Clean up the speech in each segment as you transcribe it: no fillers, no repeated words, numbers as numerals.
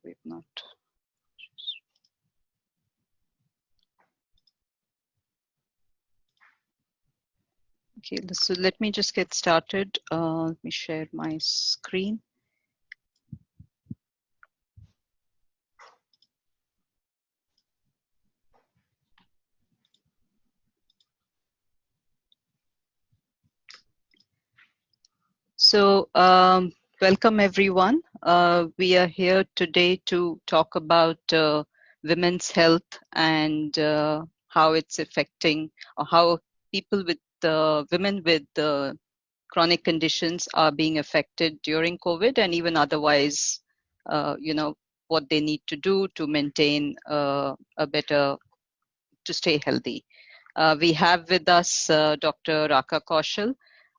we've not. Okay, so let me just get started. Let me share my screen. So welcome everyone. We are here today to talk about women's health and how it's affecting, or how people with women with chronic conditions are being affected during COVID, and even otherwise, what they need to do to maintain to stay healthy. We have with us Dr. Raka Kaushal,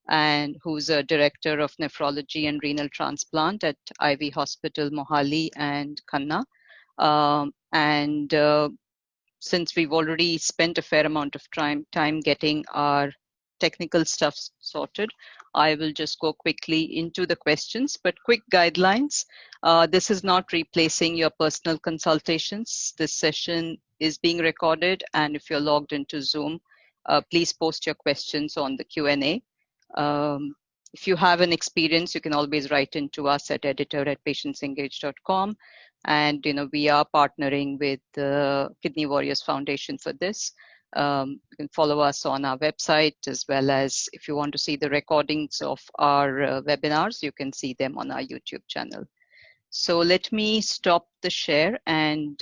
and who's a director of nephrology and renal transplant at Ivy Hospital, Mohali and Khanna. And since we've already spent a fair amount of time getting our technical stuff sorted, I will just go quickly into the questions, but quick guidelines. This is not replacing your personal consultations. This session is being recorded, and if you're logged into Zoom, please post your questions on the Q&A. If you have an experience, you can always write into us at editor@patientsengage.com. And we are partnering with the Kidney Warriors Foundation for this. You can follow us on our website, as well as if you want to see the recordings of our webinars, you can see them on our YouTube channel. So let me stop the share and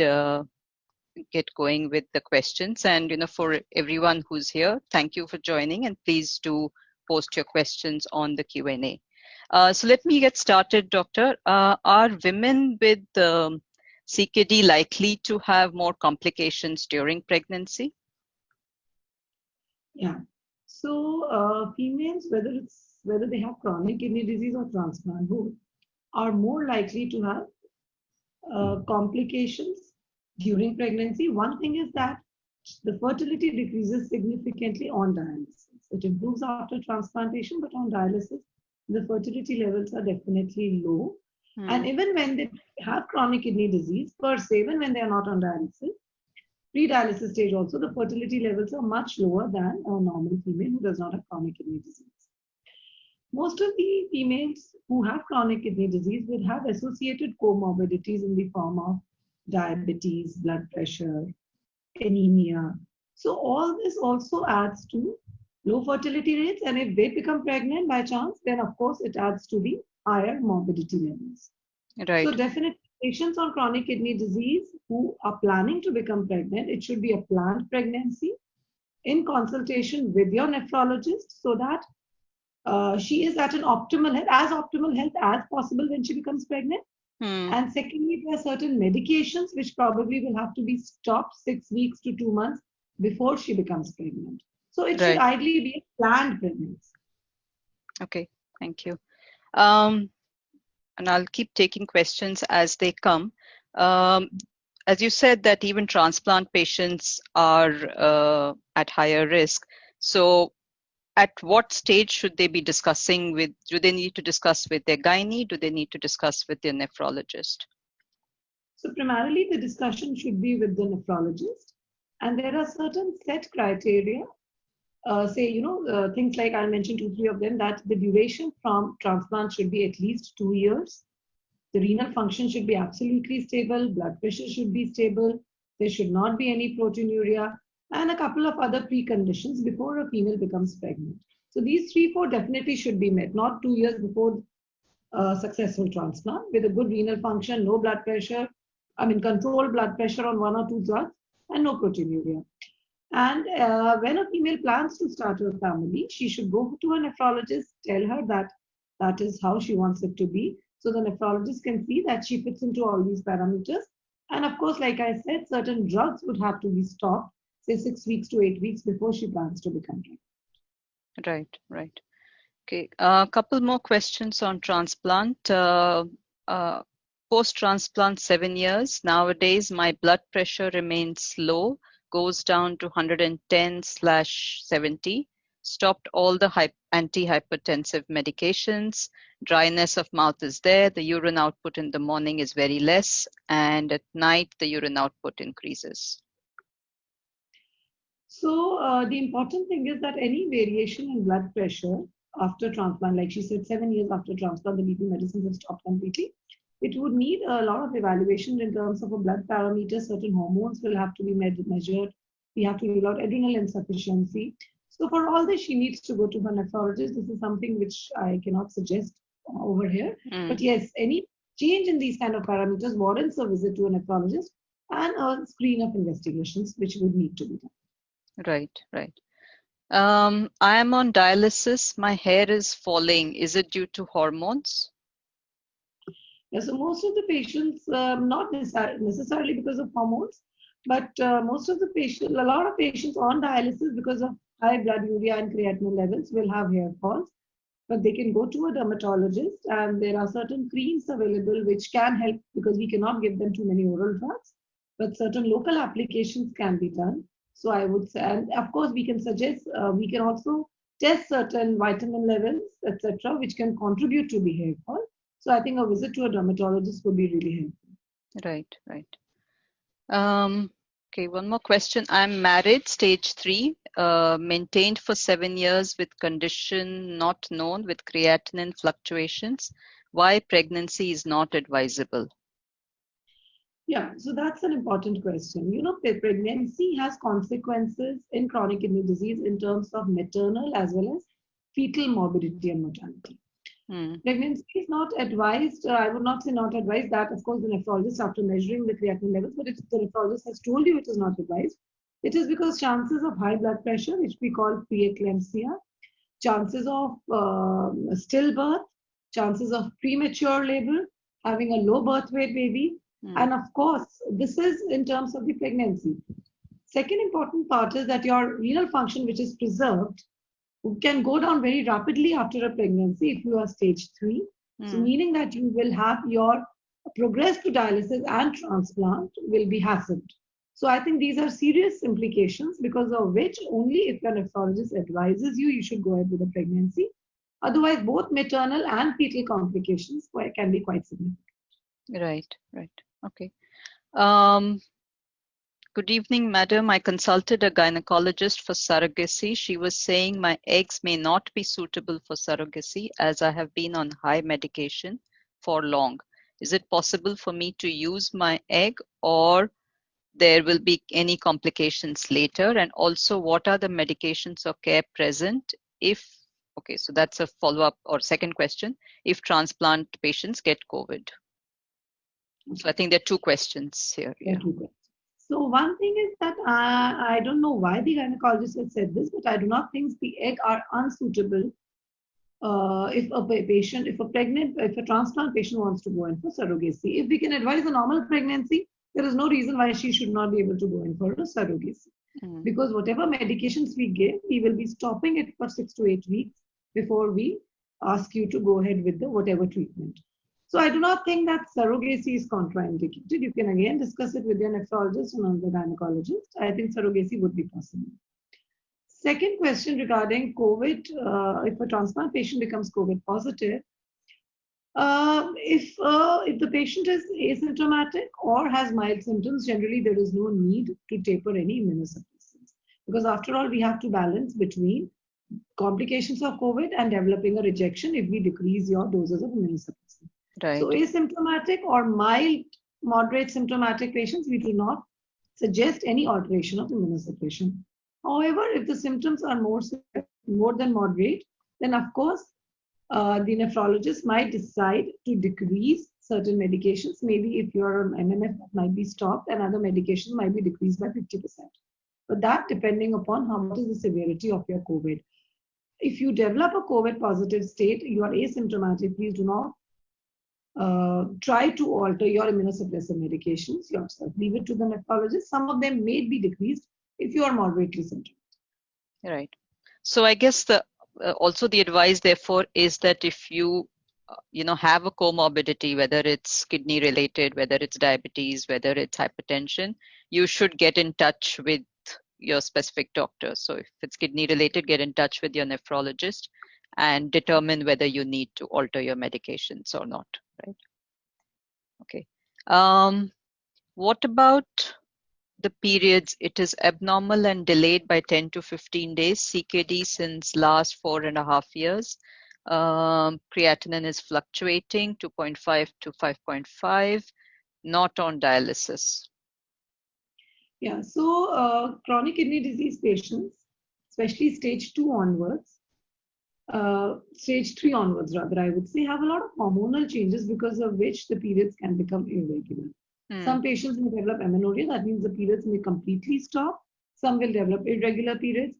get going with the questions. And for everyone who's here, thank you for joining, and please do post your questions on the Q&A. So let me get started, Doctor. Are women with CKD likely to have more complications during pregnancy? Yeah. So females, whether they have chronic kidney disease or transplant, both are more likely to have complications during pregnancy. One thing is that the fertility decreases significantly on dialysis. It improves after transplantation, but on dialysis, the fertility levels are definitely low. And even when they have chronic kidney disease, per se, even when they are not on dialysis, pre-dialysis stage also, the fertility levels are much lower than a normal female who does not have chronic kidney disease. Most of the females who have chronic kidney disease will have associated comorbidities in the form of diabetes, blood pressure, anemia. So all this also adds to low fertility rates, and if they become pregnant by chance, then of course it adds to the higher morbidity levels. Right. So definitely patients on chronic kidney disease who are planning to become pregnant, it should be a planned pregnancy in consultation with your nephrologist, so that she is at an optimal health as possible when she becomes pregnant. And secondly, there are certain medications which probably will have to be stopped 6 weeks to 2 months before she becomes pregnant. So it should ideally be a planned pregnancy. Okay, thank you. And I'll keep taking questions as they come. As you said that even transplant patients are at higher risk. So at what stage should they be discussing with, do they need to discuss with their gynae? Do they need to discuss with their nephrologist? So primarily the discussion should be with the nephrologist. And there are certain set criteria, things like I'll mention 2-3 of them, that the duration from transplant should be at least 2 years. The renal function should be absolutely stable, blood pressure should be stable, there should not be any proteinuria, and a couple of other preconditions before a female becomes pregnant. So these 3-4 definitely should be met, not 2 years before successful transplant, with a good renal function, no blood pressure, controlled blood pressure on 1 or 2 drugs, and no proteinuria. And when a female plans to start her family, she should go to a nephrologist, tell her that that is how she wants it to be. So the nephrologist can see that she fits into all these parameters. And of course, like I said, certain drugs would have to be stopped, say 6 weeks to 8 weeks before she plans to become pregnant. Right. Okay, a couple more questions on transplant. Post-transplant 7 years, nowadays my blood pressure remains low, goes down to 110/70. stopped all the antihypertensive medications. Dryness of mouth is there. The urine output in the morning is very less, and at night the urine output increases. So the important thing is that any variation in blood pressure after transplant, like she said, 7 years after transplant, the BP medicines have stopped completely. It would need a lot of evaluation in terms of a blood parameter. Certain hormones will have to be measured. We have to rule out adrenal insufficiency. So for all this, she needs to go to her nephrologist. This is something which I cannot suggest over here. But yes, any change in these kind of parameters warrants a visit to a nephrologist and a screen of investigations which would need to be done. Right, right. I am on dialysis. My hair is falling. Is it due to hormones? Yeah, so most of the patients, not necessarily because of hormones, but most of the patients, a lot of patients on dialysis because of high blood urea and creatinine levels will have hair falls. But they can go to a dermatologist, and there are certain creams available which can help because we cannot give them too many oral drugs. But certain local applications can be done. So I would say, and of course, we can suggest, we can also test certain vitamin levels, etc., which can contribute to the hair fall. So I think a visit to a dermatologist would be really helpful. Right, right. Okay, one more question. I'm married, stage 3, maintained for 7 years with condition not known with creatinine fluctuations. Why pregnancy is not advisable? Yeah, so that's an important question. You know, pregnancy has consequences in chronic kidney disease in terms of maternal as well as fetal morbidity and mortality. Pregnancy is not advised. I would not say not advised. That, of course, the nephrologist, after measuring the creatinine levels, but if the nephrologist has told you it is not advised, it is because chances of high blood pressure, which we call preeclampsia, chances of stillbirth, chances of premature labor, having a low birth weight baby, and of course, this is in terms of the pregnancy. Second important part is that your renal function, which is preserved, can go down very rapidly after a pregnancy if you are stage 3. So meaning that you will have your progress to dialysis and transplant will be hassled. So I think these are serious implications because of which only if your nephrologist advises you, you should go ahead with a pregnancy. Otherwise, both maternal and fetal complications can be quite significant. Right, right. Okay. Good evening, madam. I consulted a gynecologist for surrogacy. She was saying my eggs may not be suitable for surrogacy as I have been on high medication for long. Is it possible for me to use my egg, or there will be any complications later? And also, what are the medications or care present if, okay, so that's a follow-up or second question, if transplant patients get COVID? So I think there are two questions here. Yeah. So one thing is that I don't know why the gynecologist has said this, but I do not think the egg are unsuitable if a transplant patient wants to go in for surrogacy. If we can advise a normal pregnancy, there is no reason why she should not be able to go in for a surrogacy. Because whatever medications we give, we will be stopping it for 6 to 8 weeks before we ask you to go ahead with the whatever treatment. So I do not think that surrogacy is contraindicated. You can again discuss it with your nephrologist and the gynecologist. I think surrogacy would be possible. Second question regarding COVID, if a transplant patient becomes COVID positive, if the patient is asymptomatic or has mild symptoms, generally there is no need to taper any immunosuppressants. Because after all, we have to balance between complications of COVID and developing a rejection if we decrease your doses of immunosuppressant. Right. So asymptomatic or mild, moderate symptomatic patients, we do not suggest any alteration of immunosuppression. However, if the symptoms are more than moderate, then of course, the nephrologist might decide to decrease certain medications. Maybe if you're on MMF, that might be stopped and other medications might be decreased by 50%. But that depending upon what is the severity of your COVID. If you develop a COVID positive state, you are asymptomatic, please do not try to alter your immunosuppressant medications yourself. Leave it to the nephrologist. Some of them may be decreased if you are moderately symptomatic. Right. So I guess also the advice therefore is that if you have a comorbidity, whether it's kidney related, whether it's diabetes, whether it's hypertension, you should get in touch with your specific doctor. So if it's kidney related, get in touch with your nephrologist and determine whether you need to alter your medications or not, right? Okay. What about the periods? It is abnormal and delayed by 10 to 15 days, CKD since last 4.5 years. Creatinine is fluctuating 2.5 to 5.5, not on dialysis. Yeah, so chronic kidney disease patients, especially stage 2 onwards, stage 3 onwards rather, I would say, have a lot of hormonal changes because of which the periods can become irregular. Some patients may develop amenorrhea, that means the periods may completely stop. Some will develop irregular periods.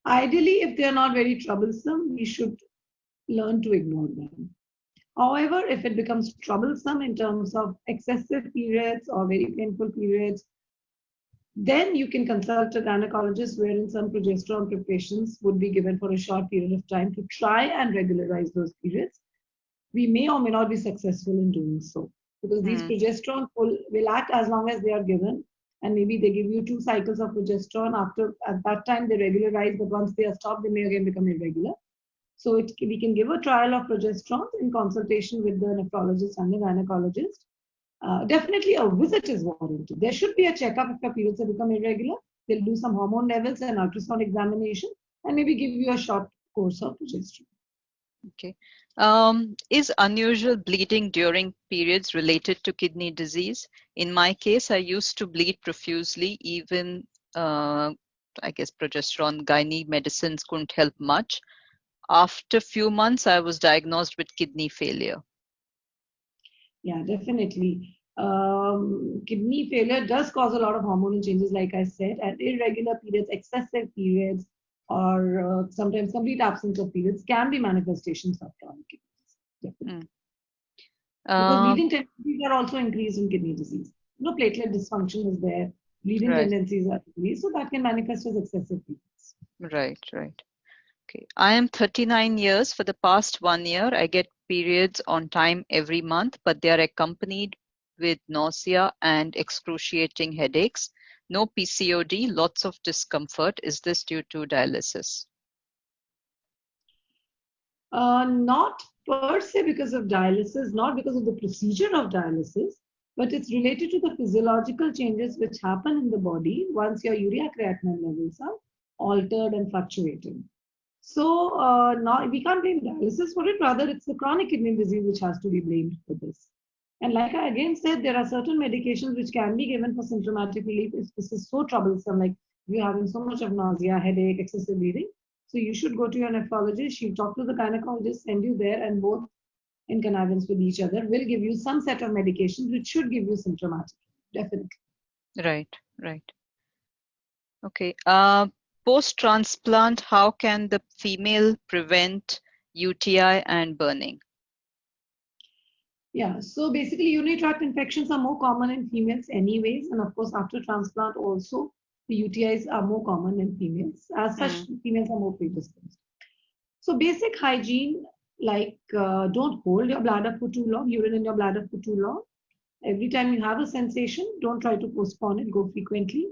Ideally, if they are not very troublesome, we should learn to ignore them. However, if it becomes troublesome in terms of excessive periods or very painful periods, then you can consult a gynecologist wherein some progesterone preparations would be given for a short period of time to try and regularize those periods. We may or may not be successful in doing so because these progesterone will act as long as they are given, and maybe they give you 2 cycles of progesterone. After at that time they regularize, but once they are stopped, they may again become irregular. So we can give a trial of progesterone in consultation with the nephrologist and the gynecologist. Definitely a visit is warranted. There should be a checkup if your periods have become irregular. They'll do some hormone levels and ultrasound examination and maybe give you a short course of progesterone. Okay. Is unusual bleeding during periods related to kidney disease? In my case, I used to bleed profusely. Even, I guess, progesterone, gynae medicines couldn't help much. After a few months, I was diagnosed with kidney failure. Yeah, definitely. Kidney failure does cause a lot of hormonal changes, like I said, and irregular periods, excessive periods, or sometimes complete absence of periods can be manifestations of chronic kidney disease. Definitely. Because bleeding tendencies are also increased in kidney disease. Platelet dysfunction is there, bleeding tendencies are increased, so that can manifest as excessive periods. Right. Okay. I am 39 years. For the past 1 year, I get periods on time every month, but they are accompanied with nausea and excruciating headaches. No PCOD, lots of discomfort. Is this due to dialysis? Not per se because of dialysis, not because of the procedure of dialysis, but it's related to the physiological changes which happen in the body once your urea creatinine levels are altered and fluctuating. So we can't blame dialysis for it, rather it's the chronic kidney disease which has to be blamed for this. And like I again said, there are certain medications which can be given for symptomatic relief if this is so troublesome, like you're having so much of nausea, headache, excessive bleeding. So you should go to your nephrologist, she'll talk to the gynecologist, send you there, and both in connivance with each other will give you some set of medications which should give you symptomatic, definitely. Right. Okay. Post-transplant, how can the female prevent UTI and burning? Yeah, so basically urinary tract infections are more common in females anyways, and of course after transplant also the UTIs are more common in females. As such, females are more predisposed. So basic hygiene, like don't hold your bladder for too long, urine in your bladder for too long. Every time you have a sensation, don't try to postpone it, go frequently.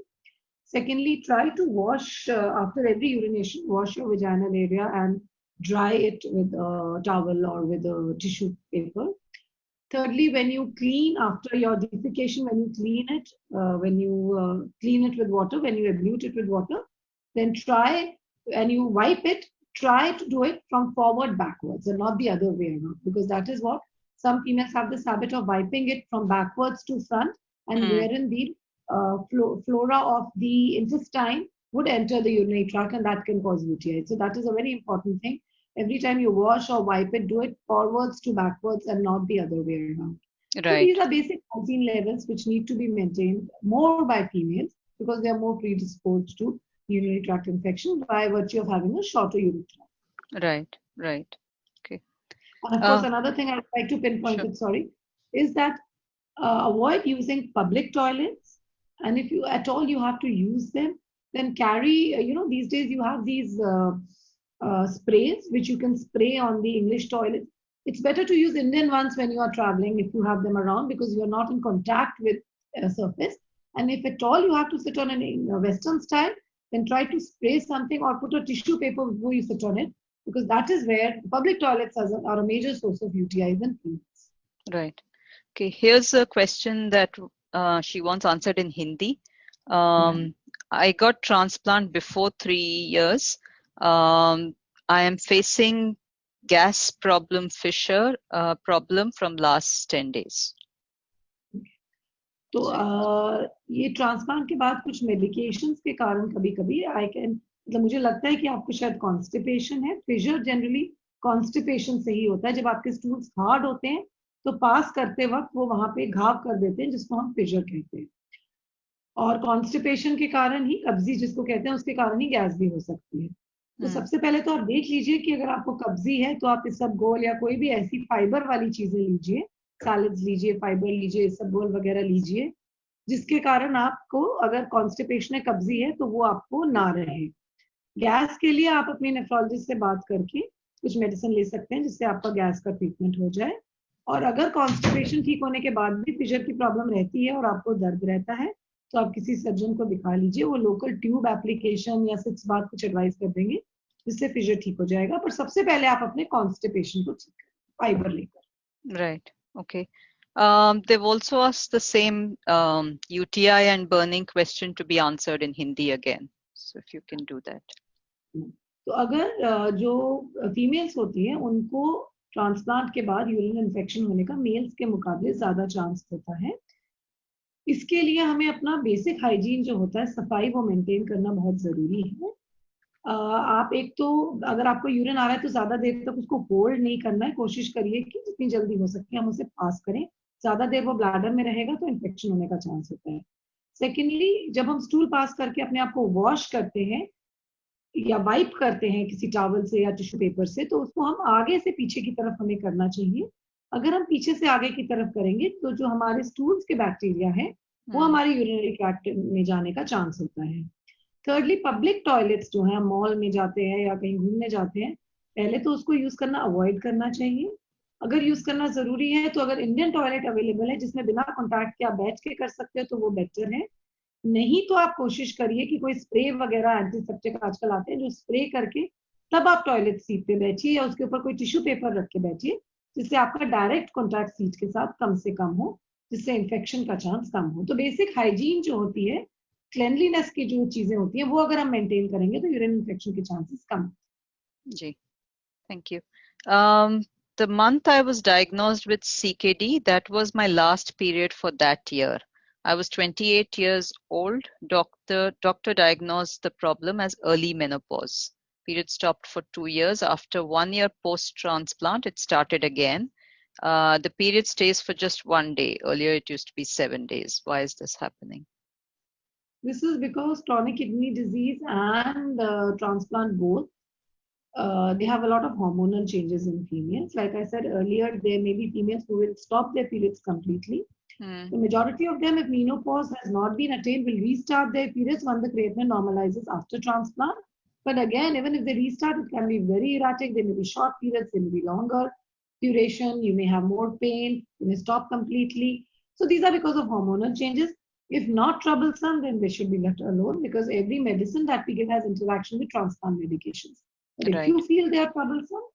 Secondly, try to wash after every urination, wash your vaginal area and dry it with a towel or with a tissue paper. Thirdly, when you clean after your defecation, when you clean it, clean it with water, when you eblute it with water, then try, when you wipe it, try to do it from forward backwards and not the other way around, because that is what some females have this habit of wiping it from backwards to front, and wherein the flora of the intestine would enter the urinary tract, and that can cause UTI. So that is a very important thing. Every time you wash or wipe it, do it forwards to backwards and not the other way around. Right. So these are basic hygiene levels which need to be maintained more by females because they are more predisposed to urinary tract infection by virtue of having a shorter urethra. Right. Okay. And of course, another thing I'd like to pinpoint is that avoid using public toilets. And if you at all you have to use them, then carry, these days you have these sprays which you can spray on the English toilet. It's better to use Indian ones when you are traveling if you have them around because you're not in contact with a surface. And if at all you have to sit on a Western style, then try to spray something or put a tissue paper before you sit on it, because that is where public toilets are a major source of UTIs and females. Right. Okay, here's a question that she wants answered in Hindi. I got transplant before 3 years. I am facing gas problem, fissure problem from last 10 days. तो ये transplant के बाद कुछ medications के कारण कभी कभी मतलब मुझे लगता है कि आपको शायद कॉन्स्टिपेशन है. फिशर जनरली कॉन्स्टिपेशन से ही होता है. जब आपके स्टूल्स हार्ड होते हैं तो पास करते वक्त वो वहां पे घाव कर देते हैं, जिसको हम फिशर कहते हैं. और कॉन्स्टिपेशन के कारण ही कब्जी जिसको कहते हैं, उसके कारण ही गैस भी हो सकती है. तो सबसे पहले तो आप देख लीजिए कि अगर आपको कब्जी है तो आप इसबगोल या कोई भी ऐसी फाइबर वाली चीजें लीजिए, सैलड्स लीजिए, फाइबर लीजिए, इसबगोल वगैरह लीजिए, जिसके कारण आपको अगर कॉन्स्टिपेशन है, कब्जी है, तो वो आपको ना रहे. गैस के लिए आप अपने नेफ्रोलॉजिस्ट से बात करके कुछ मेडिसिन ले सकते हैं जिससे आपका गैस का ट्रीटमेंट हो जाए. और अगर कॉन्स्टिपेशन ठीक होने के बाद भी फिशर की प्रॉब्लम रहती है और आपको दर्द रहता है, तो आप किसी सर्जन को दिखा लीजिए. वो लोकल ट्यूब एप्लीकेशन या 6 बार कुछ एडवाइस कर देंगे जिससे फिशर ठीक हो जाएगा. पर सबसे पहले आप अपने कॉन्स्टिपेशन को ठीक करें फाइबर लेकर. Right. Okay. They've also asked the same UTI and burning question to be answered in Hindi again. So if you can do that. तो अगर जो फीमेल्स होती हैं उनको ट्रांसप्लांट के बाद यूरिन इन्फेक्शन होने का मेल्स के मुकाबले ज्यादा चांस होता है. इसके लिए हमें अपना बेसिक हाइजीन जो होता है, सफाई, वो मेंटेन करना बहुत जरूरी है. आप एक तो अगर आपको यूरिन आ रहा है तो ज्यादा देर तक उसको होल्ड नहीं करना है. कोशिश करिए कि जितनी जल्दी हो सके हम उसे पास करें. ज्यादा देर वो ब्लैडर में रहेगा तो इन्फेक्शन होने का चांस होता है. सेकेंडली, जब हम स्टूल पास करके अपने आप को वॉश करते हैं या वाइप करते हैं किसी टॉवल से या टिश्यू पेपर से, तो उसको हम आगे से पीछे की तरफ हमें करना चाहिए. अगर हम पीछे से आगे की तरफ करेंगे तो जो हमारे स्टूल्स के बैक्टीरिया है वो हमारे यूरिनरी ट्रैक्ट में जाने का चांस होता है. थर्डली, पब्लिक टॉयलेट्स जो है, मॉल में जाते हैं या कहीं घूमने जाते हैं, पहले तो उसको यूज करना अवॉइड करना चाहिए. अगर यूज करना जरूरी है तो अगर इंडियन टॉयलेट अवेलेबल है जिसमें बिना कॉन्टैक्ट के आप बैठ के कर सकते हो तो वो बेटर है. नहीं तो आप कोशिश करिए कि कोई स्प्रे वगैरह एंटीसेप्टिक आजकल आते हैं जो स्प्रे करके तब आप टॉयलेट सीट पे बैठिए या उसके ऊपर कोई टिश्यू पेपर रख के बैठिए, जिससे आपका डायरेक्ट कॉन्टैक्ट सीट के साथ कम से कम हो, जिससे इन्फेक्शन का चांस कम हो. तो बेसिक हाइजीन जो होती है, क्लेनलीनेस की जो चीजें होती हैं, वो अगर हम मेंटेन करेंगे तो यूरिन इन्फेक्शन के चांसेस कम. जी, thank you. The month I was diagnosed with CKD, that was my last period for that year. I was 28 years old. Doctor diagnosed the problem as early menopause. Period stopped for 2 years. After 1 year post-transplant, it started again. The period stays for just 1 day. Earlier, it used to be 7 days. Why is this happening? This is because chronic kidney disease and transplant both, they have a lot of hormonal changes in females. Like I said earlier, there may be females who will stop their periods completely. The majority of them, if menopause has not been attained, will restart their periods when the creatinine normalizes after transplant. But again, even if they restart, it can be very erratic. They may be short periods, they may be longer duration. You may have more pain. You may stop completely. So these are because of hormonal changes. If not troublesome, then they should be left alone, because every medicine that we give has interaction with transplant medications. But if you feel they are troublesome,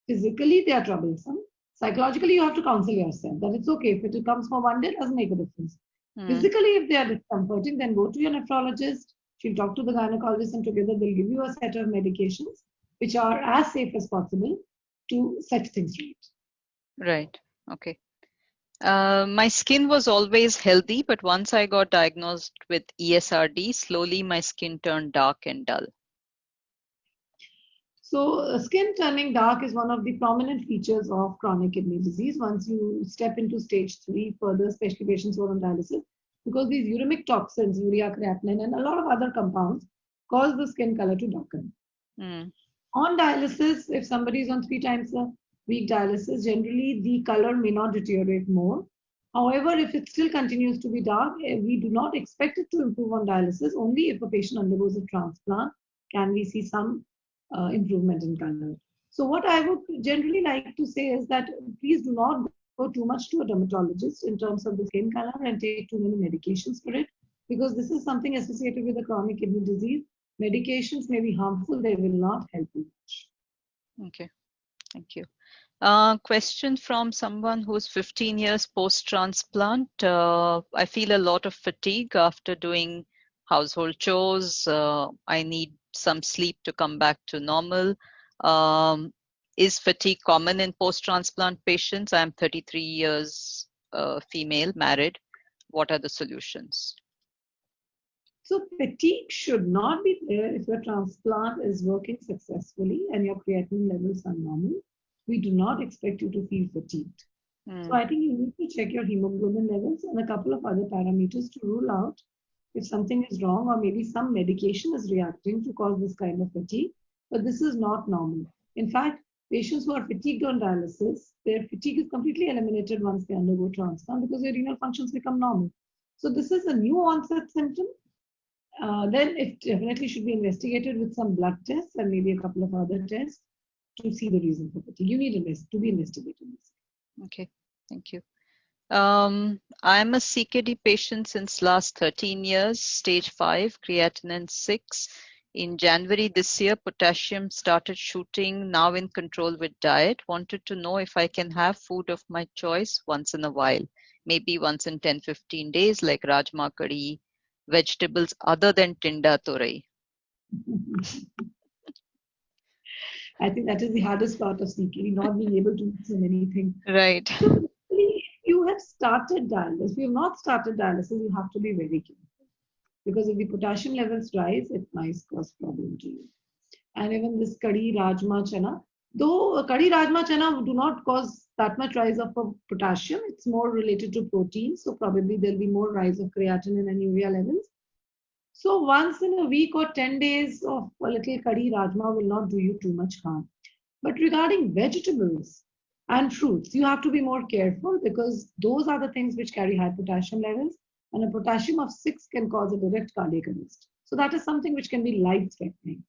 physically they are troublesome, psychologically you have to counsel yourself that it's okay. If it comes for 1 day, it doesn't make a difference. Physically, if they are discomforting, then go to your nephrologist. She'll talk to the gynecologist and together they'll give you a set of medications which are as safe as possible to set things right. Right. Okay. My skin was always healthy, but once I got diagnosed with ESRD, slowly my skin turned dark and dull. So skin turning dark is one of the prominent features of chronic kidney disease. Once you step into stage 3, further, especially patients who are on dialysis, because these uremic toxins, urea, creatinine, and a lot of other compounds cause the skin color to darken. On dialysis, if somebody is on 3 times a week dialysis, generally the color may not deteriorate more. However, if it still continues to be dark, we do not expect it to improve on dialysis. Only if a patient undergoes a transplant can we see some improvement in color. So what I would generally like to say is that please do not go too much to a dermatologist in terms of the skin color and take too many medications for it. because this is something associated with a chronic kidney disease. Medications may be harmful, they will not help you much. Okay, thank you. Question from someone who's 15 years post-transplant. I feel a lot of fatigue after doing household chores. I need some sleep to come back to normal. Is fatigue common in post-transplant patients? I'm 33 years female, married. What are the solutions? So fatigue should not be there if your transplant is working successfully and your creatinine levels are normal. We do not expect you to feel fatigued. So I think you need to check your hemoglobin levels and a couple of other parameters to rule out if something is wrong, or maybe some medication is reacting to cause this kind of fatigue. But this is not normal. In fact, patients who are fatigued on dialysis, their fatigue is completely eliminated once they undergo transplant because their renal functions become normal. So this is a new onset symptom. Then it definitely should be investigated with some blood tests and maybe a couple of other tests to see the reason for fatigue. You need to be investigated. Okay, thank you. I'm a CKD patient since last 13 years, stage 5, creatinine 6. In January this year, potassium started shooting, now in control with diet. Wanted to know if I can have food of my choice once in a while, maybe once in 10-15 days, like rajma curry, vegetables other than tinda torai. I think that is the hardest part of CKD, not being able to eat so many things. Right. So basically, if you have started dialysis, if you have not started dialysis, you have to be very careful. Because if the potassium levels rise, it might cause problem to you. And even this kadhi, rajma, chana, though kadhi, rajma, chana do not cause that much rise of potassium, it's more related to protein. So probably there'll be more rise of creatinine and urea levels. So once in a week or 10 days of a little kadhi rajma will not do you too much harm. But regarding vegetables and fruits, you have to be more careful because those are the things which carry high potassium levels, and a potassium of 6 can cause a direct cardiac arrest. So that is something which can be life-threatening.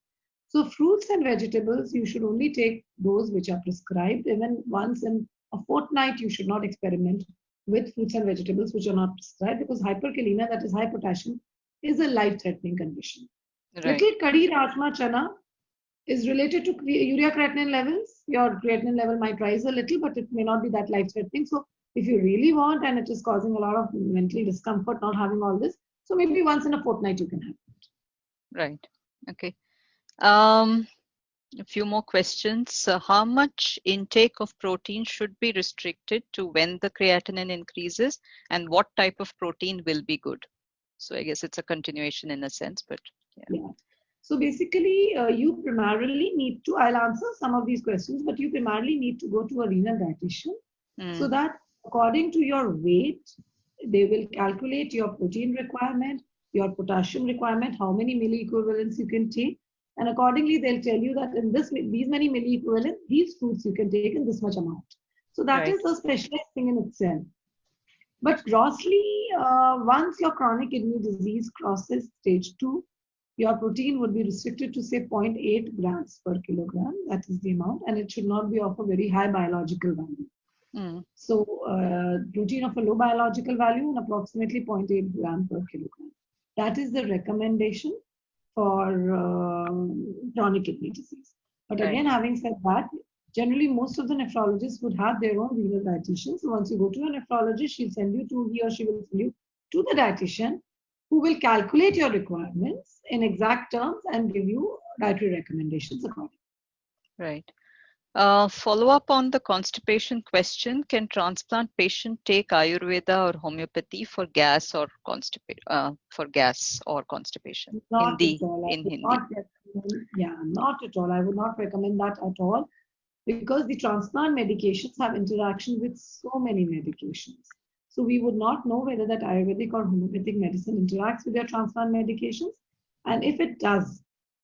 So fruits and vegetables, you should only take those which are prescribed. Even once in a fortnight, you should not experiment with fruits and vegetables which are not prescribed, because hyperkalemia, that is high potassium, is a life-threatening condition. Right. Little kadhi, rajma, chana is related to urea creatinine levels. Your creatinine level might rise a little, but it may not be that life-threatening. So if you really want and it is causing a lot of mental discomfort not having all this, so maybe once in a fortnight you can have it. Right. Okay. A few more questions. How much intake of protein should be restricted to when the creatinine increases, and what type of protein will be good? So I guess it's a continuation in a sense, but yeah. So basically, you primarily need to, I'll answer some of these questions, but you primarily need to go to a renal dietitian so that according to your weight, they will calculate your protein requirement, your potassium requirement, how many milliequivalents you can take. And accordingly, they'll tell you that in these many milliequivalents, these fruits you can take in this much amount. So that is a specialized thing in itself. But grossly, once your chronic kidney disease crosses stage 2, your protein would be restricted to say 0.8 grams per kilogram. That is the amount, and it should not be of a very high biological value. So protein of a low biological value and approximately 0.8 gram per kilogram. That is the recommendation for chronic kidney disease. But again, having said that, generally most of the nephrologists would have their own renal dietitian. So once you go to a nephrologist, he or she will send you to the dietitian, who will calculate your requirements in exact terms and give you dietary recommendations accordingly. Right. Follow up on the constipation question. Can transplant patient take Ayurveda or homeopathy for gas or constipation? Not at all. In Hindi. Not at all. I would not recommend that at all, because the transplant medications have interaction with so many medications. So we would not know whether that Ayurvedic or homeopathic medicine interacts with their transplant medications. And if it does,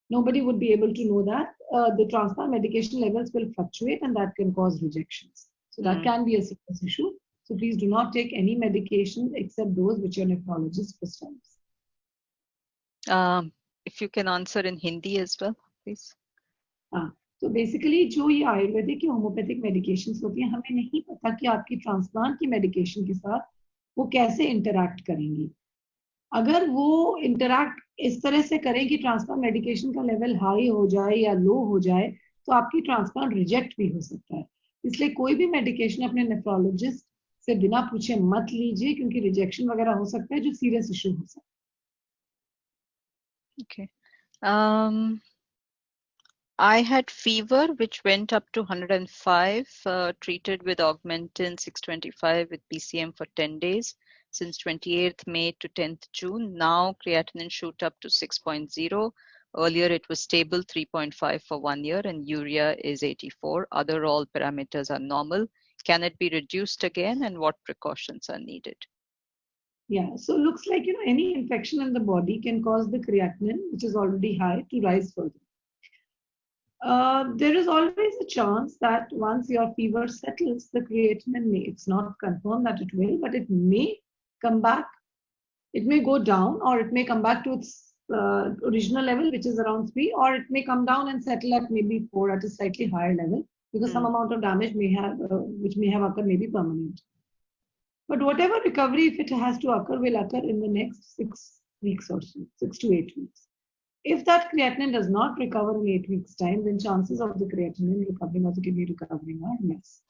nobody would be able to know that. The transplant medication levels will fluctuate and that can cause rejections. So that can be a serious issue. So please do not take any medication except those which your nephrologist prescribes. If you can answer in Hindi as well, please. तो basically जो ये आयुर्वेदिक या homeopathic medications होती हैं, हमें नहीं पता कि आपकी ट्रांसप्लांट की मेडिकेशन के साथ वो कैसे इंटरैक्ट करेंगी. अगर वो इंटरैक्ट इस तरह से करें कि ट्रांसप्लांट मेडिकेशन का लेवल हाई हो जाए या लो हो जाए, तो आपकी ट्रांसप्लांट रिजेक्ट भी हो सकता है। इसलिए कोई भी मेडिकेशन अपने नेफ्रोलॉजिस्ट से बिना पूछे मत लीजिए, क्योंकि रिजेक्शन वगैरह हो सकता है जो सीरियस इशू हो सकता Okay. Um, I had fever which went up to 105, treated with Augmentin 625 with PCM for 10 days since 28th May to 10th June. Now creatinine shoot up to 6.0. Earlier it was stable 3.5 for 1 year and urea is 84. Other all parameters are normal. Can it be reduced again and what precautions are needed? Yeah, so looks like, any infection in the body can cause the creatinine, which is already high, to rise further. There is always a chance that once your fever settles, the creatinine may, it's not confirmed that it will, but it may come back. It may go down, or it may come back to its original level, which is around 3, or it may come down and settle at maybe 4 at a slightly higher level, because some amount of damage may have, which may have occurred, may be permanent. But whatever recovery, if it has to occur, will occur in the next 6 weeks or so, 6 to 8 weeks. If that creatinine does not recover in 8 weeks' time, then chances of the creatinine recovering or the kidney recovering are less.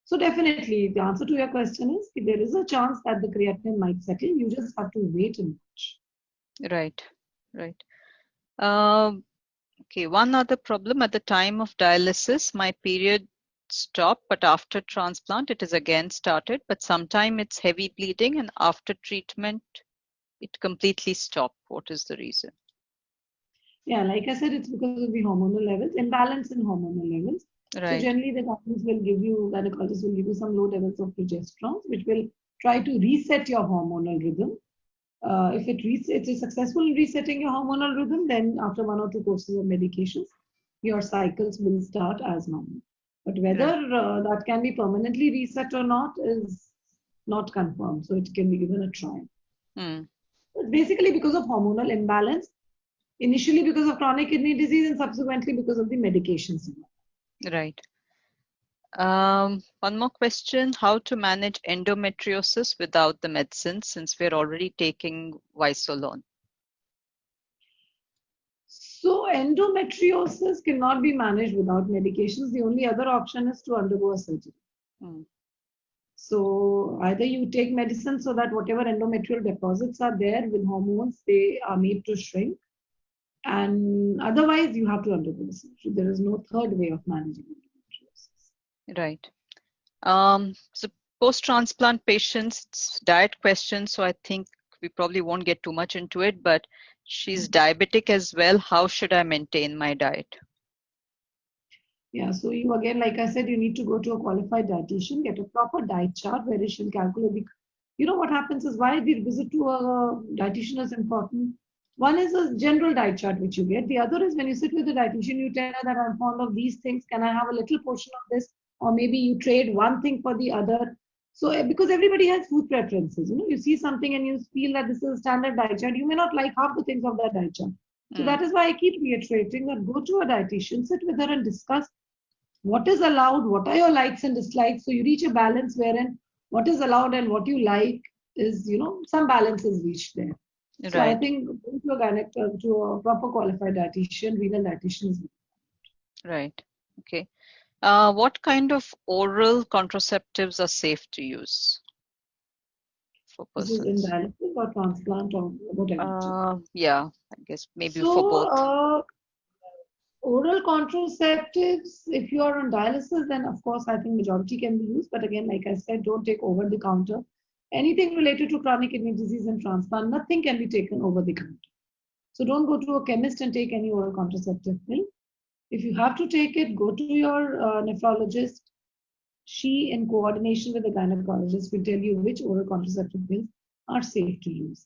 So definitely, the answer to your question is there is a chance that the creatinine might settle. You just have to wait and watch. Right, right. Okay, one other problem at the time of dialysis, my period stopped, but after transplant, it is again started. But sometime it's heavy bleeding, and after treatment, it completely stopped. What is the reason? Yeah, like I said, it's because of the hormonal levels, imbalance in hormonal levels. Right. So generally, the doctors will give you, gynecologists will give you some low levels of progesterone, which will try to reset your hormonal rhythm. If it is successful in resetting your hormonal rhythm, then after 1 or 2 courses of medications, your cycles will start as normal. But whether that can be permanently reset or not is not confirmed. So it can be given a try. But basically because of hormonal imbalance, initially because of chronic kidney disease and subsequently because of the medications. Right. One more question, how to manage endometriosis without the medicine since we're already taking Visolon? So endometriosis cannot be managed without medications. The only other option is to undergo a surgery. So either you take medicine so that whatever endometrial deposits are there with hormones, they are made to shrink. And otherwise you have to undergo the surgery. There is no third way of managing endometriosis. Right. So post-transplant patients, it's diet question, so I think we probably won't get too much into it, but she's diabetic as well. How should I maintain my diet? Yeah, so you again, like I said, you need to go to a qualified dietitian, get a proper diet chart where she'll calculate. What happens is why the visit to a dietitian is important. One is a general diet chart which you get. The other is when you sit with the dietitian, you tell her that I'm fond of these things. Can I have a little portion of this? Or maybe you trade one thing for the other. So because everybody has food preferences, you see something and you feel that this is a standard diet chart. You may not like half the things of that diet chart. So that is why I keep reiterating that go to a dietitian, sit with her and discuss what is allowed, what are your likes and dislikes. So you reach a balance wherein what is allowed and what you like is, some balance is reached there. Right. So I think going to a proper qualified dietitian, renal dietitian is right. Okay. What kind of oral contraceptives are safe to use for persons? This is in dialysis or transplant or whatever? Yeah, I guess maybe for both. Oral contraceptives, if you are on dialysis, then of course I think majority can be used. But again, like I said, don't take over the counter. Anything related to chronic kidney disease and transplant, nothing can be taken over the counter. So don't go to a chemist and take any oral contraceptive pill. If you have to take it, go to your nephrologist. She, in coordination with the gynecologist, will tell you which oral contraceptive pills are safe to use.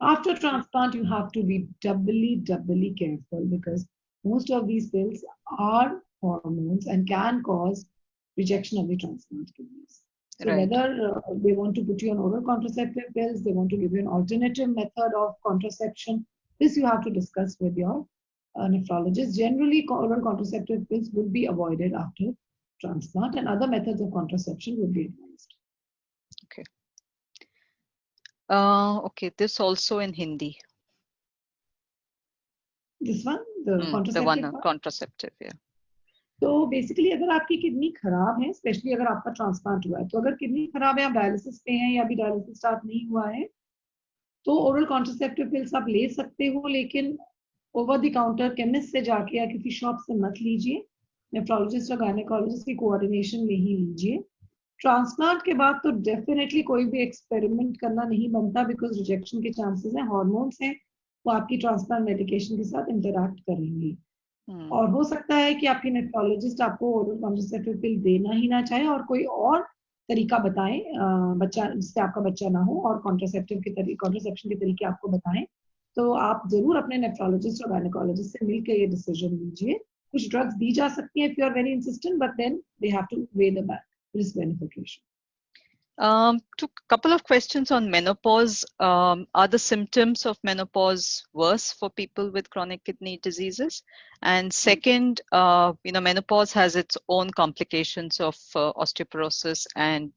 After transplant, you have to be doubly careful because most of these pills are hormones and can cause rejection of the transplant kidneys. So whether they want to put you on oral contraceptive pills, they want to give you an alternative method of contraception, this you have to discuss with your nephrologist. Generally, oral contraceptive pills would be avoided after transplant and other methods of contraception would be advised. Okay. Okay, this also in Hindi. This one, the The contraceptive one part. contraceptive, yeah. तो basically अगर आपकी kidney खराब है, specially अगर आपका transplant हुआ है, तो अगर किडनी खराब है, आप डायलिसिस पे हैं या अभी डायलिसिस स्टार्ट नहीं हुआ है, तो ओरल कॉन्ट्रासेप्टिव पिल्स आप ले सकते हो, लेकिन ओवर द काउंटर केमिस्ट से जाके या किसी शॉप से मत लीजिए। नेफ्रोलॉजिस्ट और गायनेकोलॉजिस्ट की कोऑर्डिनेशन में ही लीजिए। ट्रांसप्लांट के बाद तो डेफिनेटली कोई भी एक्सपेरिमेंट करना नहीं बनता, बिकॉज रिजेक्शन के चांसेस हैं, हॉर्मोन्स हैं, वो आपकी ट्रांसप्लांट मेडिकेशन के साथ इंटरैक्ट करेंगी। और हो सकता है कि आपकी नेफ्रोलॉजिस्ट आपको ओरल कॉन्ट्रासेप्टिव पिल देना ही ना चाहे और कोई और तरीका बताएं, बच्चा जिससे आपका बच्चा ना हो, और कॉन्ट्रासेप्शन के तरीके आपको बताएं। तो आप जरूर अपने नेफ्रोलॉजिस्ट और गायनेकोलॉजिस्ट से मिलकर ये डिसीजन लीजिए। कुछ ड्रग्स दी जा सकती हैं if you are very insistent, but then they have to weigh the risk benefit ratio. To couple of questions on menopause. Are the symptoms of menopause worse for people with chronic kidney diseases? And second, menopause has its own complications of osteoporosis and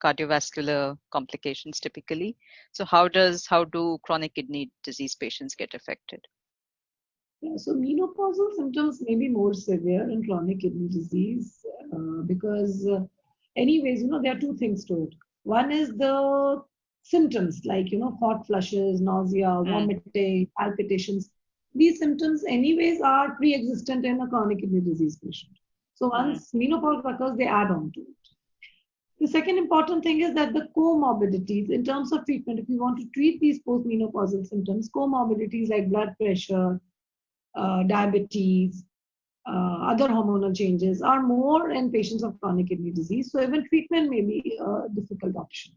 cardiovascular complications typically. So how do chronic kidney disease patients get affected? Yeah, so menopausal symptoms may be more severe in chronic kidney disease because anyways, there are two things to it. One is the symptoms like, hot flushes, nausea, vomiting, palpitations. These symptoms anyways are pre-existent in a chronic kidney disease patient. So once menopause occurs, they add on to it. The second important thing is that the comorbidities in terms of treatment, if you want to treat these post-menopausal symptoms, comorbidities like blood pressure, diabetes, other hormonal changes are more in patients of chronic kidney disease. So even treatment may be a difficult option.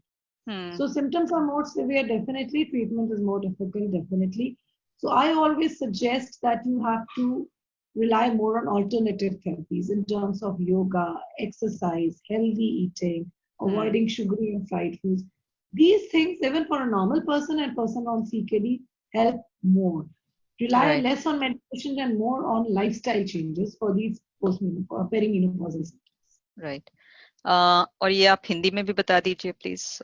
So symptoms are more severe, definitely. Treatment is more difficult, definitely. So I always suggest that you have to rely more on alternative therapies in terms of yoga, exercise, healthy eating, avoiding sugary and fried foods. These things, even for a normal person and person on CKD, help more. Rely less on medication and more on lifestyle changes for these perimenopausal symptoms. Right. और ये आप हिंदी में भी बता दीजिए please.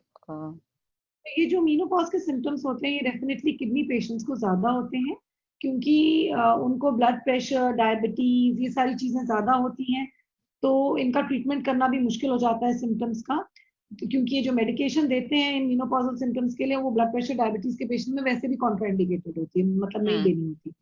ये जो menopause के सिम्टम्स होते हैं, ये डेफिनेटली किडनी पेशेंट्स को ज्यादा होते हैं, क्योंकि उनको ब्लड प्रेशर, डायबिटीज, ये सारी चीजें ज्यादा होती हैं, तो इनका ट्रीटमेंट करना भी मुश्किल हो जाता है सिम्टम्स का, क्योंकि ये जो मेडिकेशन देते हैं इन मेनोपॉजल सिम्टम्स के लिए, वो ब्लड प्रेशर, डायबिटीज के पेशेंट में वैसे भी कॉन्ट्राइंडिकेटेड होती है, मतलब नहीं देनी होती।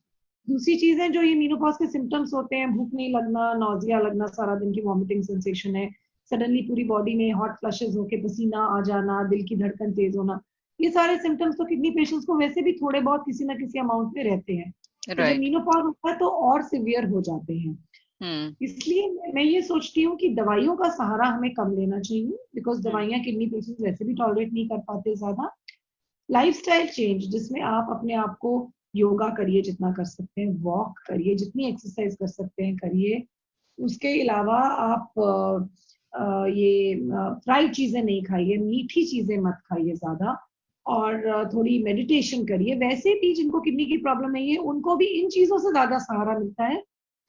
दूसरी चीज है, जो ये मेनोपॉज के सिम्टम्स होते हैं, भूख नहीं लगना, नॉजिया लगना, सारा दिन की वॉमिटिंग सेंसेशन है, सडनली पूरी बॉडी में हॉट फ्लशेस होके पसीना आ जाना, दिल की धड़कन तेज होना, ये सारे सिम्टम्स तो किडनी पेशेंट्स को वैसे भी थोड़े बहुत किसी ना किसी अमाउंट में रहते हैं। तो जब मेनोपॉज होता है तो और सिवियर हो जाते हैं। इसलिए मैं ये सोचती हूँ कि दवाइयों का सहारा हमें कम लेना चाहिए, बिकॉज दवाइयाँ किडनी पेशेंट्स वैसे भी टॉलरेट नहीं कर पाते ज्यादा। लाइफस्टाइल चेंज, जिसमें आप अपने आप को योगा करिए जितना कर सकते हैं, वॉक करिए, जितनी एक्सरसाइज कर सकते हैं करिए। उसके अलावा आप ये फ्राइड चीजें नहीं खाइए, मीठी चीजें मत खाइए ज्यादा, और थोड़ी मेडिटेशन करिए। वैसे भी जिनको किडनी की प्रॉब्लम है, ये उनको भी इन चीजों से ज्यादा सहारा मिलता है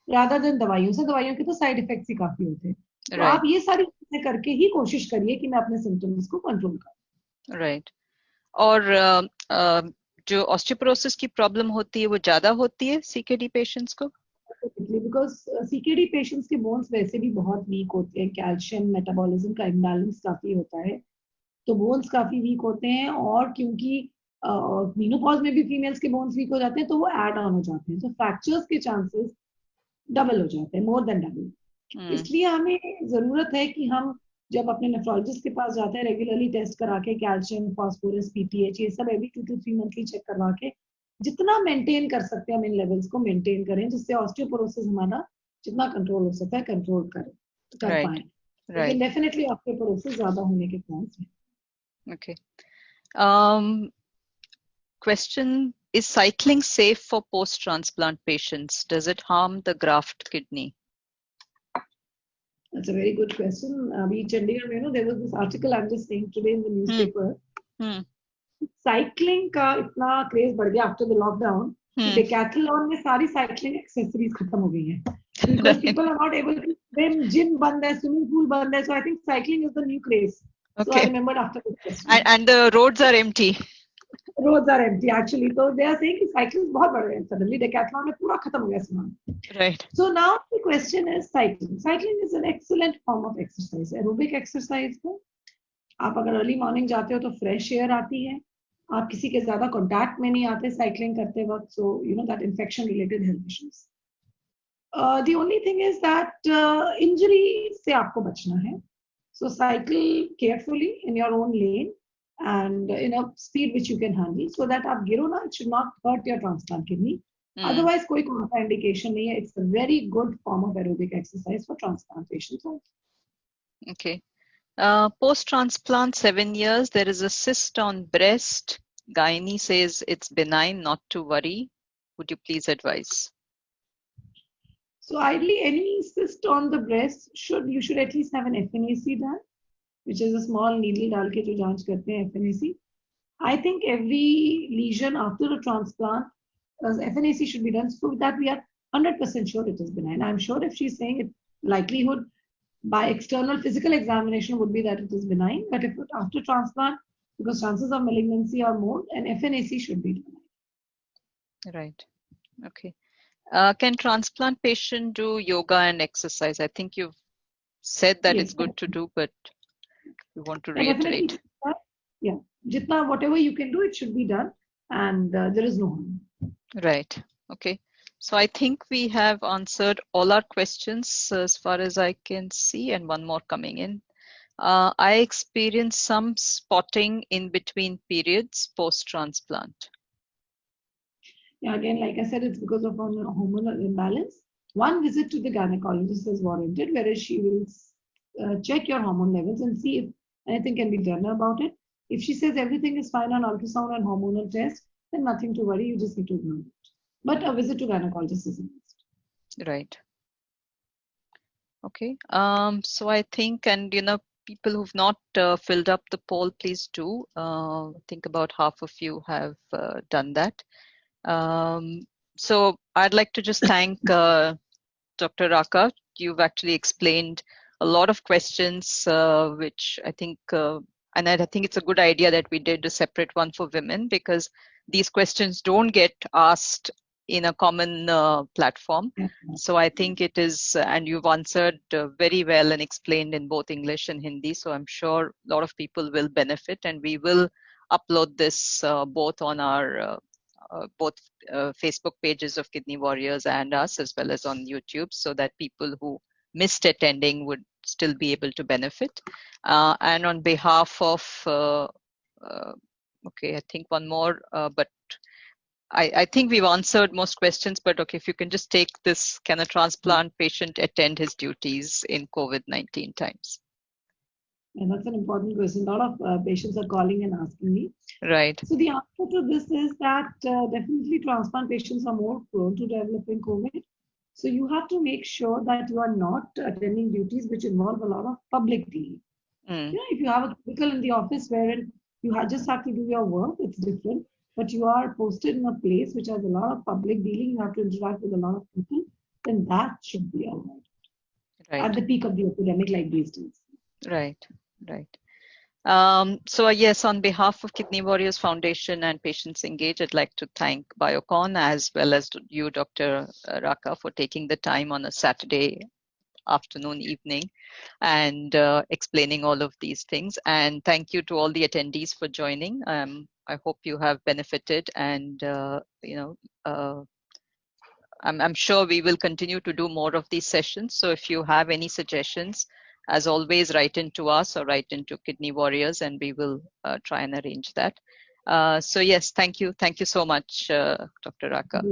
ज्यादा दिन दवाइयों से। दवाइयों के तो साइड इफेक्ट्स ही काफी होते हैं। तो आप ये सारी चीजें करके ही कोशिश करिए कि मैं अपने सिम्टम्स को कंट्रोल करूं। राइट। और जो ऑस्टियोपोरोसिस की प्रॉब्लम होती है वो ज्यादा होती है सीकेडी पेशेंट्स को, बिकॉज सीकेडी पेशेंट्स के बोन्स वैसे भी बहुत वीक होते हैं, कैल्शियम मेटाबॉलिज्म का इम्बैलेंस काफी होता है, तो बोन्स काफी वीक होते हैं। और क्योंकि मेनोपॉज में भी फीमेल्स के बोन्स वीक हो जाते हैं, तो वो एड ऑन हो जाते हैं, तो फ्रैक्चर्स के चांसेस डबल हो जाते हैं, मोर देन डबल। इसलिए हमें जरूरत है कि हम जब अपने नेफ्रोलॉजिस्ट के पास जाते हैं, रेगुलरली टेस्ट करा के कैल्शियम, फास्फोरस, पीटीएच, ये सब एवरी 2 to 3 मंथली चेक करवा के जितना मेंटेन कर सकते हैं हम इन लेवल्स को मेंटेन करें, जिससे ऑस्टियोपोरोसिस हमारा जितना कंट्रोल हो सकता है कंट्रोल कर पाए। लेकिन डेफिनेटली ऑस्टियोपोरोसिस ज्यादा होने के चांस हैं। Okay. Question: Is cycling safe for post-transplant patients? Does it harm the graft kidney? That's a very good question. We Chandigarh, there was this article I'm just saying today in the newspaper. Cycling का इतना craze बढ़ गया after the lockdown, Decathlon में सारी cycling accessories खत्म हो गई हैं, because people are not able to swim, gym बंद है, swimming pool बंद है, so I think cycling is the new craze. So I remembered after this question. And the roads are empty. roads are empty actually. So they are saying कि cycling बहुत बढ़ रहे हैं. Suddenly decathlon में पूरा खत्म हो गया सामान. Right. So now the question is cycling. Cycling is an excellent form of exercise. Aerobic exercise में आप अगर अर्ली मॉर्निंग जाते हो तो फ्रेश एयर आती है. आप किसी के ज्यादा कॉन्टैक्ट में नहीं आते साइकिलिंग करते वक्त. So you know that infection related health issues. The only thing is that injury से आपको बचना है. So cycle carefully in your own lane and in a speed which you can handle so that आप गिरो ना, it should not hurt your transplant kidney. Otherwise कोई contraindication नहीं है. It's a very good form of aerobic exercise for transplant patients. Okay. Post-transplant, 7 years, there is a cyst on breast. Gynae says it's benign, not to worry. Would you please advise? So ideally, any cyst on the breast you should at least have an FNAC done, which is a small needle डाल के जो जांच करते हैं FNAC. I think every lesion after a transplant, FNAC should be done so that we are 100% sure it is benign. I'm sure if she's saying it, likelihood by external physical examination would be that it is benign. But if after transplant, because chances of malignancy are more, an FNAC should be done. Right. Okay. Can transplant patient do yoga and exercise? I think you've said that it's good to do, but we want to reiterate. Yeah, jitna whatever you can do, it should be done, and there is no harm. Right. Okay. So I think we have answered all our questions as far as I can see, and one more coming in. I experienced some spotting in between periods post-transplant. Yeah, again, like I said, it's because of hormonal imbalance. One visit to the gynecologist is warranted, whereas she will check your hormone levels and see if anything can be done about it. If she says everything is fine on ultrasound and hormonal test, then nothing to worry. You just need to ignore it. But a visit to gynecologist is a must. Right. Okay. So I think, and people who've not filled up the poll, please do. I think about half of you have done that. So I'd like to just thank Dr. Raka. You've actually explained a lot of questions, which I think, and I think it's a good idea that we did a separate one for women, because these questions don't get asked in a common platform. So I think it is, and you've answered very well and explained in both English and Hindi. So I'm sure a lot of people will benefit, and we will upload this both on our Facebook pages of Kidney Warriors and us, as well as on YouTube, so that people who missed attending would still be able to benefit. And on behalf of, okay, I think one more, but I think we've answered most questions, but okay, if you can just take this, can a transplant patient attend his duties in COVID-19 times? And that's an important question. A lot of patients are calling and asking me. Right. So the answer to this is that definitely transplant patients are more prone to developing COVID. So you have to make sure that you are not attending duties which involve a lot of public dealing. If you have a cubicle in the office wherein you just have to do your work, it's different. But you are posted in a place which has a lot of public dealing, you have to interact with a lot of people, then that should be avoided. Right. At the peak of the epidemic like these days. Right, right. So yes, on behalf of Kidney Warriors Foundation and Patients Engage, I'd like to thank Biocon as well as you, Dr. Raka, for taking the time on a Saturday afternoon, evening, and explaining all of these things. And thank you to all the attendees for joining. I hope you have benefited, and I'm sure we will continue to do more of these sessions. So if you have any suggestions, as always, write into us or write into Kidney Warriors, and we will try and arrange that. So yes, thank you. Thank you so much, Dr. Raka.